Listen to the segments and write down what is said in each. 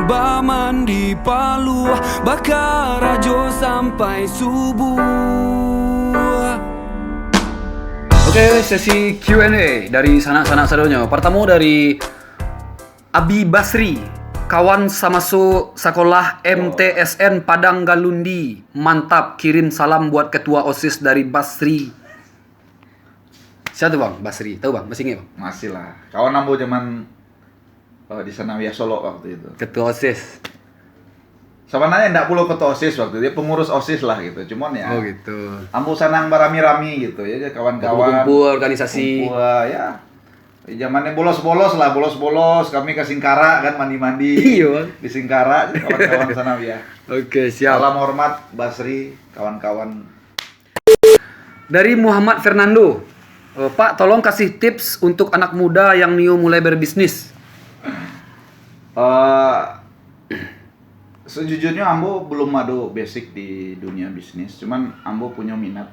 baman di Palu, bakar rajo sampai subuh. Oke, sesi Q&A dari sanak-sanak sadonyo. Pertama dari Abi Basri, kawan samaso sekolah MTSN Padang Galundi. Mantap, kirim salam buat ketua OSIS dari Basri. Siapa tuh bang? Basri, tahu bang? Masih ingat bang? Masih lah. Kawan ambo zaman di Sanawiyah Solo waktu itu. Ketua OSIS. Sebenarnya enggak perlu ketua OSIS waktu itu, dia pengurus OSIS lah gitu. Cuman ya. Oh gitu. Ambo sanang barami-rami gitu ya, kawan-kawan. Kumpul organisasi. Kumpul, ya. Zamannya bolos-bolos lah, bolos-bolos. Kami ke Singkara kan mandi-mandi. Iya bang. Di Singkara, kawan-kawan Sanawiyah. Oke, siap. Salam hormat Basri, kawan-kawan. Dari Muhammad Fernando. Pak, tolong kasih tips untuk anak muda yang new mulai berbisnis. Sejujurnya Ambo belum ada basic di dunia bisnis, cuman Ambo punya minat,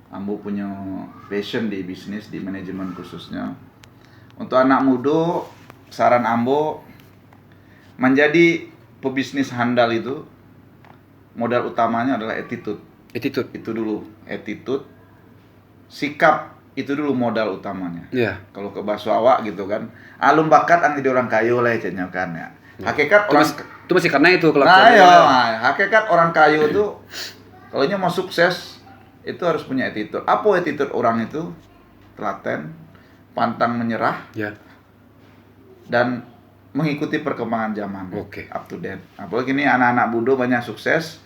Ambo punya passion di bisnis, di manajemen khususnya. Untuk anak muda, saran Ambo menjadi pebisnis handal itu modal utamanya adalah attitude. Attitude. Itu dulu, attitude, sikap itu dulu modal utamanya. Iya. Kalau ke bahasa awak gitu kan, alum bakat ang jadi orang kayu lah ya kan ya. Hakikat orang Itu masih karena itu Nah, kelakuannya. ya, hakikat orang kayu itu kalau mau sukses itu harus punya attitude. Apa attitude orang itu? Telaten, pantang menyerah, Ya. dan mengikuti perkembangan zaman. Oke. Up to date. Apalagi ini anak-anak muda banyak sukses.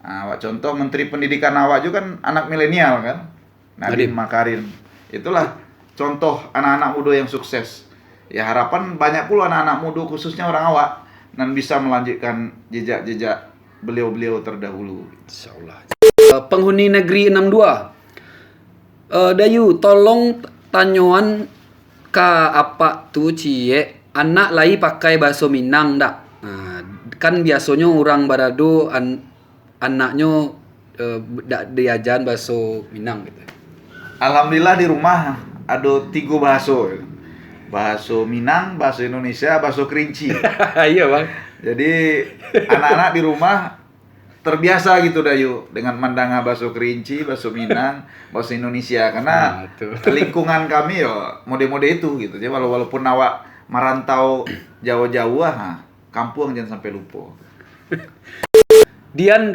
Awak contoh Menteri Pendidikan awak juga kan anak milenial kan. Nadiem Makarim. Itulah contoh anak-anak muda yang sukses. Ya harapan banyak pula anak-anak muda khususnya orang awak dan bisa melanjutkan jejak-jejak beliau-beliau terdahulu. Insyaallah. Penghuni negeri 62. Dayu, tolong tanyoan ka apa tu cie anak lai pakai bahasa Minang dak? Nah, kan biasanya orang Barado anaknya dak diajaran bahasa Minang gitu. Alhamdulillah di rumah ada 3 bahasa. Bahasa Minang, bahasa Indonesia, bahasa Kerinci. Iya, Bang. Jadi anak-anak di rumah terbiasa gitu Dayu dengan mendengar bahasa Kerinci, bahasa Minang, bahasa Indonesia karena lingkungan kami ya mode-mode itu gitu. Jadi walaupun awak merantau jauh-jauh kampung jangan sampai lupa. Dian.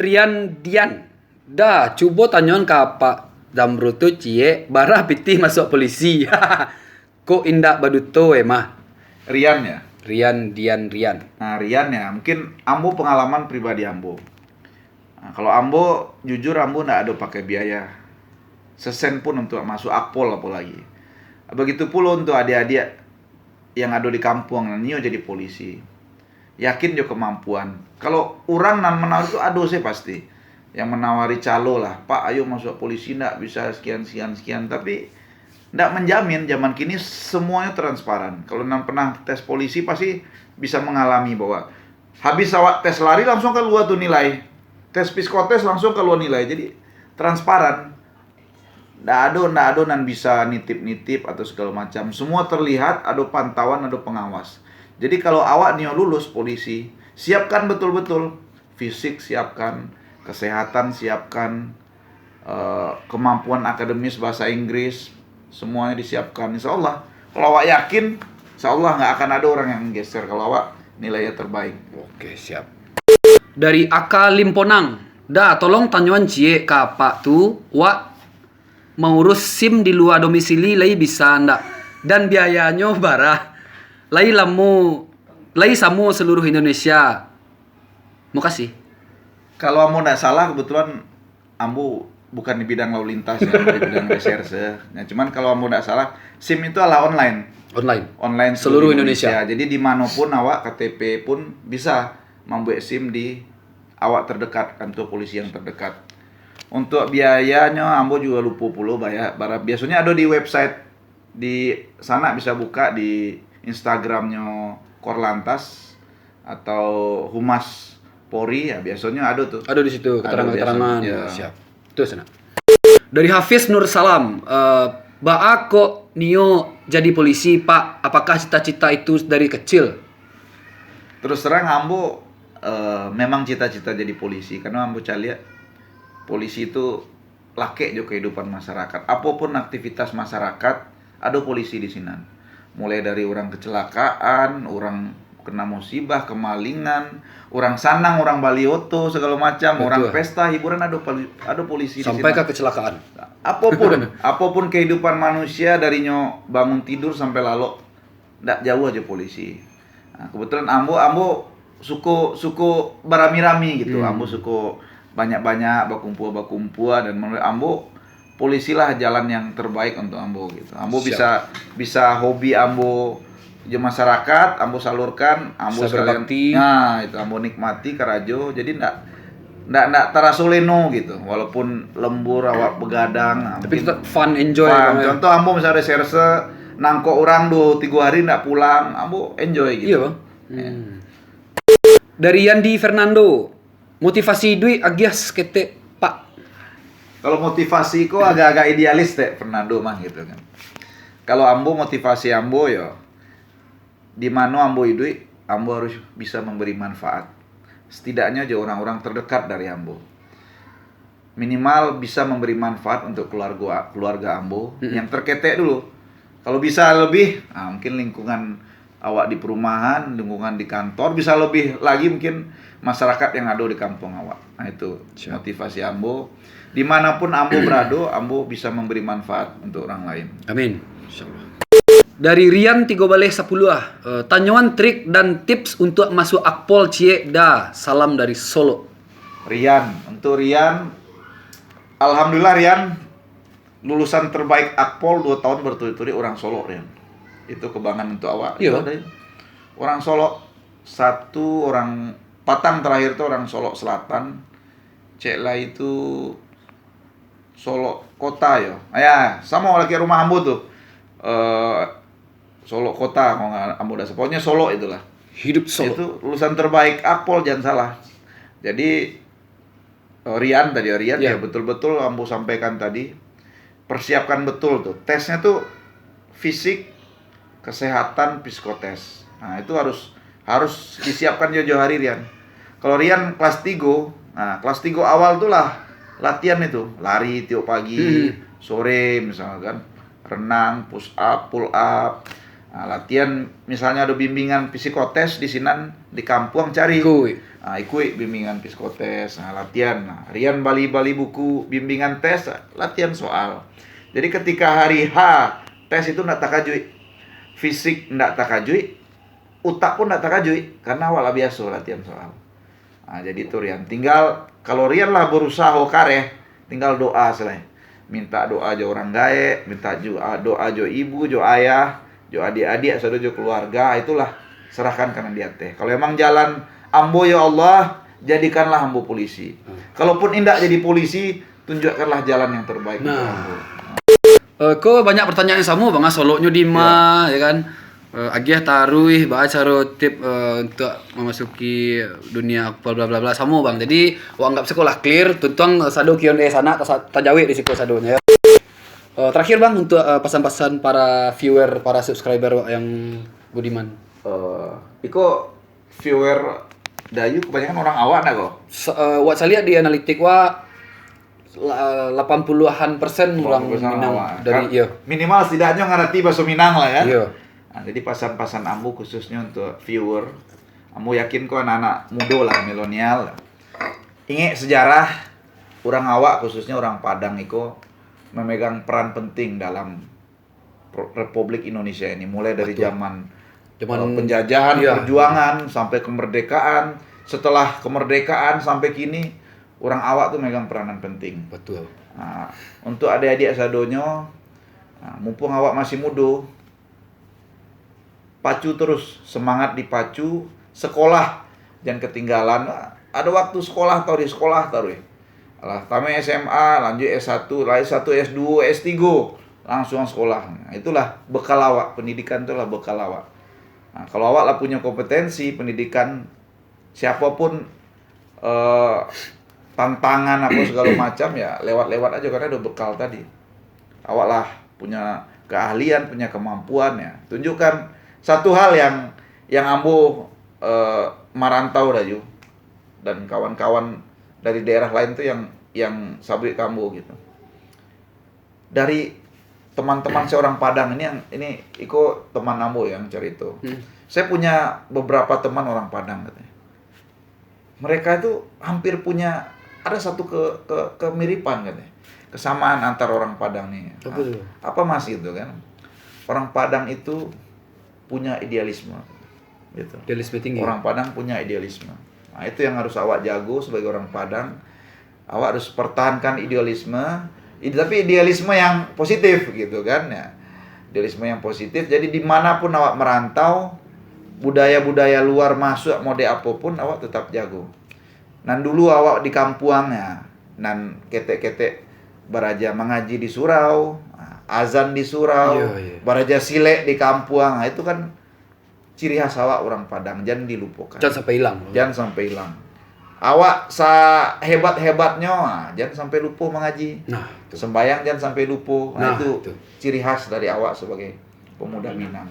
Dah, coba tanyakan ke Pak Damro tu cie, barah pitih masuk polisi. Kok indak baduto mah? Rian ya? Dian. Nah Rian ya, mungkin Ambo pengalaman pribadi Ambo. Nah, kalau Ambo, jujur Ambo nggak ada pakai biaya sesen pun untuk masuk akpol apalagi. Begitu pula untuk adik-adik yang ada di kampung, Nio jadi polisi. Yakin jo kemampuan. Kalau orang nan menawar itu ada sih pasti. Yang menawari calo lah, Pak ayo masuk polisi ndak bisa sekian. Tapi ndak menjamin, zaman kini semuanya transparan. Kalau nan pernah tes polisi pasti bisa mengalami bahwa habis awak tes lari langsung keluar tuh nilai. Tes psikotes langsung keluar nilai. Jadi transparan. Ndak ada nan bisa nitip-nitip atau segala macam. Semua terlihat, ada pantauan, ada pengawas. Jadi kalau awak nih lulus polisi, siapkan betul-betul fisik, siapkan kesehatan, siapkan kemampuan akademis bahasa Inggris, semuanya disiapkan. Insya Allah, kalau awak yakin, insya Allah nggak akan ada orang yang geser kalau awak nilainya terbaik. Oke, siap. Dari Aka Limponang. Dah, tolong tanyawan cie ke Pak tu, wak mengurus SIM di luar domisili lai bisa ndak? Dan biayanya barah. Lai samu seluruh Indonesia. Mau kasih? Kalau Ambo nggak salah, kebetulan Ambo bukan di bidang lalu lintas ya, di bidang reserse. Nah, cuman kalau Ambo nggak salah, SIM itu adalah online. Online seluruh Indonesia. Jadi dimanapun awak KTP pun bisa membuat SIM di awak terdekat, kantor polisi yang terdekat. Untuk biayanya Ambo juga lupa puluh bayar. Biasanya ada di website di sana bisa buka di Instagramnya Korlantas atau Humas Polri ya biasanya ada tuh. Ada di situ keterangan-keterangan. Ya. Siap. Itu sana. Dari Hafiz Nur Salam, Ba'a kok Nio jadi polisi, Pak? Apakah cita-cita itu dari kecil? Terus terang Ambo memang cita-cita jadi polisi karena Ambo lihat polisi itu lake jo kehidupan masyarakat. Apapun aktivitas masyarakat ada polisi di sini. Mulai dari orang kecelakaan, orang kena musibah, kemalingan, orang sanang, orang balioto segala macam, Betul. orang pesta hiburan ada polisi Sampai di ke sini. kecelakaan. Apapun kehidupan manusia dari nyo bangun tidur sampai lalu ndak jauh aja polisi. Nah, kebetulan Ambo suku berami-rami gitu. Ambo suku banyak-banyak berkumpul dan menurut Ambo polisi lah jalan yang terbaik untuk Ambo gitu. Ambo Siap. bisa hobi Ambo di masyarakat, Ambo salurkan, Ambo Bisa berbakti. nah itu Ambo nikmati karajo. Jadi ndak terasa leno gitu. Walaupun lembur awak begadang. Nah, Tapi mungkin tetap fun, enjoy. fun. Bang, ya. Contoh Ambo misalnya reserse nangkok orang 2-3 hari ndak pulang, Ambo enjoy gitu. Iya bang. Dari Yandi Fernando, motivasi duit agias kete Pak. Kalau motivasi kok agak-agak idealis deh Fernando mah gitu kan. Kalau Ambo motivasi Ambo ya di mana Ambo hidup, Ambo harus bisa memberi manfaat. Setidaknya aja orang-orang terdekat dari Ambo. Minimal bisa memberi manfaat untuk keluarga Ambo yang terketek dulu. Kalau bisa lebih, mungkin lingkungan awak di perumahan, lingkungan di kantor, bisa lebih lagi mungkin masyarakat yang ada di kampung awak. Nah itu motivasi Ambo. Dimanapun Ambo berada, Ambo bisa memberi manfaat untuk orang lain. Amin. Insyaallah. Dari Rian 3 balik 10 tanyuan trik dan tips untuk masuk Akpol Cie Da. Salam dari Solo. Rian, untuk Rian, alhamdulillah Rian lulusan terbaik Akpol 2 tahun berturut-turut orang Solo Rian. Itu kebanggaan untuk awak. Iya. Itu ada orang Solo, satu orang Patang terakhir itu orang Solo Selatan. Cek lah itu Solo Kota ya. Ya, sama lagi rumah Ambo tuh. Solo Kota kalau nggak Ambo dasar. Pokoknya Solo itulah. Hidup Solo. Itu lulusan terbaik Akpol jangan salah. Jadi Rian Ya. ya betul-betul Ambo sampaikan tadi. Persiapkan betul tuh. Tesnya tuh fisik, kesehatan, psikotes. Nah, itu harus disiapkan jauh-jauh hari Rian. Kalau Rian kelas 3, nah kelas 3 awal tuh lah latihan itu, lari tiap pagi, sore misalnya kan, renang, push up, pull up. Nah, latihan misalnya ada bimbingan psikotes di sini di kampung cari. Ikut bimbingan psikotes, latihan. Nah, Rian bali buku bimbingan tes, latihan soal. Jadi ketika hari H tes itu ndak takajui, fisik ndak takajui, utak pun ndak takajui karena awal biasa latihan soal. Nah, jadi itu Rian. Tinggal kalau Rian lah berusaha kareh, tinggal doa selesai. Minta doa jo orang gae, minta doa jo ibu, jo ayah, jo adik-adik, saudara jo keluarga, itulah serahkan karena dia teh. Kalau emang jalan Ambo ya Allah, jadikanlah Ambo polisi. Kalaupun indak jadi polisi, tunjukkanlah jalan yang terbaik untuk Ambo. Kok banyak pertanyaan yang sama bang, Solonya di mana, ya kan? Agiah taruh baca tip untuk memasuki dunia akpol bla bla bla sama bang. Jadi anggap sekolah clear, tuntang sado Q&A sana tajawi di situ sadonya. Terakhir bang untuk pesan-pesan para viewer, para subscriber yang budiman. Iko viewer Dayu kebanyakan orang awak dah kok. Wak saya lihat di analitik wak 80-an% orang Minang dari iya. Minimal setidaknya ngerti bahasa Minang lah ya. Iya. Nah, jadi pasan-pasan Ambo khususnya untuk viewer. Ambo yakin kok anak-anak muda lah, milenial. Ingat sejarah orang awak khususnya orang Padang itu memegang peran penting dalam Republik Indonesia ini mulai dari zaman penjajahan, perjuangan sampai kemerdekaan. Setelah kemerdekaan sampai kini orang awak tuh megang peranan penting. Betul. Nah, untuk adik-adik sadonyo, mumpung awak masih muda, pacu terus, semangat dipacu, sekolah jangan ketinggalan. Ada waktu sekolah tahu di sekolah tahu. Alah, tamat SMA, lanjut S1, S1, S2, S3, langsung sekolah. Nah, itulah bekal awak, pendidikan itulah bekal awak. Nah, kalau awak lah punya kompetensi pendidikan, siapapun tantangan apa segala macam ya lewat-lewat aja karena ada bekal tadi. Awak lah punya keahlian, punya kemampuan ya. Tunjukkan satu hal yang Ambo merantau Dayu dan kawan-kawan dari daerah lain tuh yang sabrik kambo gitu. Dari teman-teman seorang Padang ini Iko teman Ambo yang cerita. Saya punya beberapa teman orang Padang katanya. Mereka itu hampir punya ada satu kemiripan katanya. Kesamaan antar orang Padang nih. Apa Mas itu kan? Orang Padang itu punya idealisme gitu. Idealisme tinggi. Orang Padang punya idealisme. Nah, itu yang harus awak jago sebagai orang Padang. Awak harus pertahankan idealisme, tapi idealisme yang positif gitu kan ya. Idealisme yang positif. Jadi dimanapun awak merantau, budaya-budaya luar masuk mode apapun awak tetap jago. Nan dulu awak di kampuangnya, nan ketek-ketek baraja mengaji di surau, azan di surau, baraja silek di kampuang. Nah, itu kan ciri khas awak orang Padang, jangan dilupakan. Jangan sampai hilang. Jangan sampai hilang. Awak hebat-hebatnya, jangan sampai lupa mengaji. Nah, sembayang jangan sampai lupa. Nah, itu itu ciri khas dari awak sebagai pemuda Minang.